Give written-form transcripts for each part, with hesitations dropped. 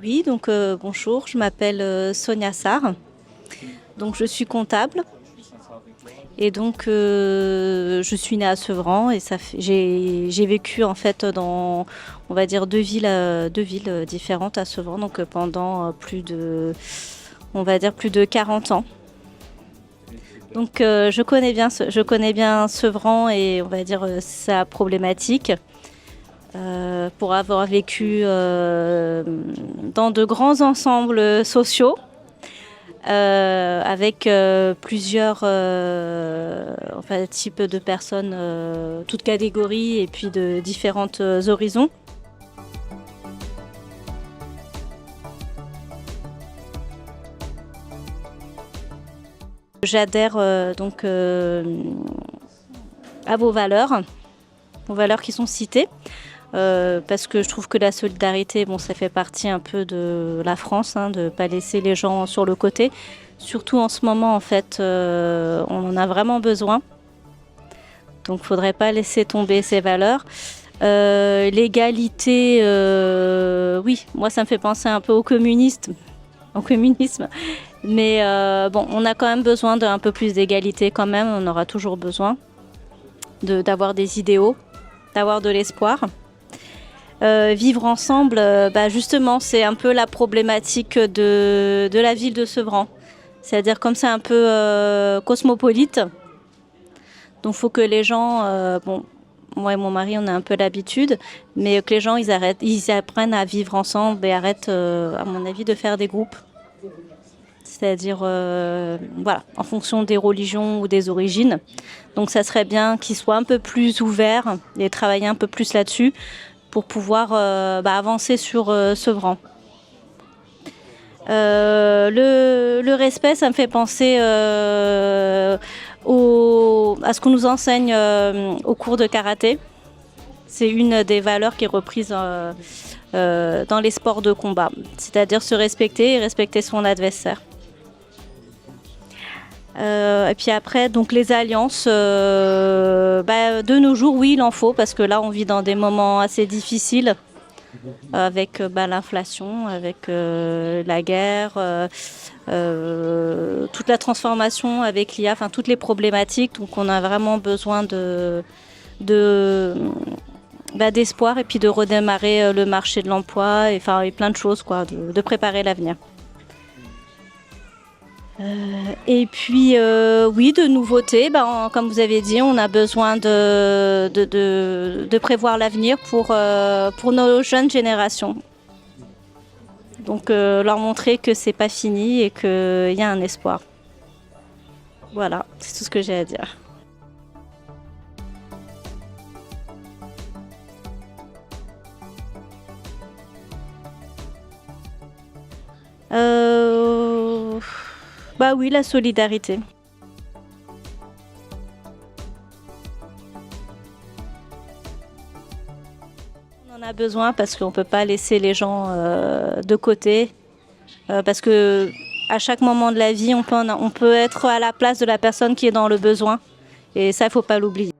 Oui, donc bonjour, je m'appelle Sonia Sarr. Donc je suis comptable et donc je suis née à Sevran et j'ai vécu en fait dans on va dire deux villes différentes à Sevran donc pendant on va dire plus de 40 ans. Donc je connais bien Sevran et on va dire sa problématique. Pour avoir vécu dans de grands ensembles sociaux avec plusieurs enfin, types de personnes, toutes catégories et puis de différentes horizons. J'adhère donc à vos valeurs qui sont citées. Parce que je trouve que la solidarité, bon, ça fait partie un peu de la France, hein, de ne pas laisser les gens sur le côté. Surtout en ce moment, en fait, on en a vraiment besoin. Donc, il ne faudrait pas laisser tomber ces valeurs. L'égalité, oui, moi, ça me fait penser un peu au communisme. Mais bon, on a quand même besoin d'un peu plus d'égalité quand même. On aura toujours besoin d'avoir des idéaux, d'avoir de l'espoir. Vivre ensemble, justement, c'est un peu la problématique de la ville de Sevran. C'est-à-dire comme c'est un peu cosmopolite, donc il faut que les gens, bon, moi et mon mari, on a un peu l'habitude, mais que les gens, ils apprennent à vivre ensemble et arrêtent, à mon avis, de faire des groupes. C'est-à-dire, voilà, en fonction des religions ou des origines. Donc ça serait bien qu'ils soient un peu plus ouverts et travailler un peu plus là-dessus pour pouvoir avancer sur Sevran. Le respect, ça me fait penser à ce qu'on nous enseigne au cours de karaté. C'est une des valeurs qui est reprise dans les sports de combat, c'est-à-dire se respecter et respecter son adversaire. Et puis après, donc les alliances, de nos jours, oui, il en faut, parce que là, on vit dans des moments assez difficiles, avec l'inflation, avec la guerre, toute la transformation avec l'IA, enfin toutes les problématiques. Donc on a vraiment besoin d'espoir et puis de redémarrer le marché de l'emploi et plein de choses, quoi, de préparer l'avenir. Et puis, oui, de nouveautés. Comme vous avez dit, on a besoin de prévoir l'avenir pour nos jeunes générations. Donc, leur montrer que c'est pas fini et qu'il y a un espoir. Voilà, c'est tout ce que j'ai à dire. Oui, la solidarité. On en a besoin parce qu'on ne peut pas laisser les gens de côté. Parce que à chaque moment de la vie, on peut être à la place de la personne qui est dans le besoin. Et ça, il ne faut pas l'oublier.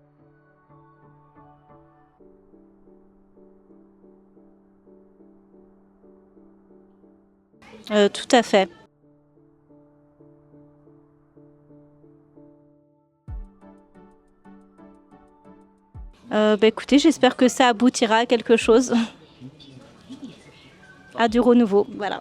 Tout à fait. Écoutez, j'espère que ça aboutira à quelque chose, à du renouveau. Voilà.